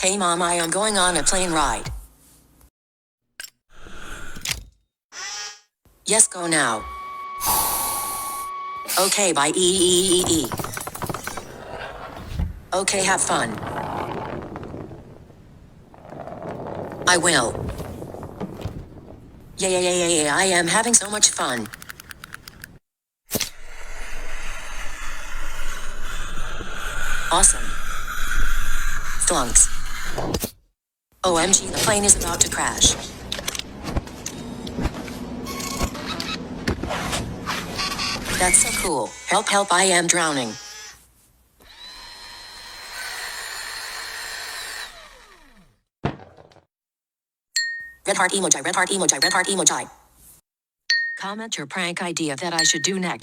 Hey mom, I am going on a plane ride. Yes, go now. Okay, bye. Okay, have fun. I will. Yeah, I am having so much fun. Awesome. Flunks. OMG, the plane is about to crash. That's so cool. Help, help, I am drowning. Red heart emoji, red heart emoji, red heart emoji. Comment your prank idea that I should do next.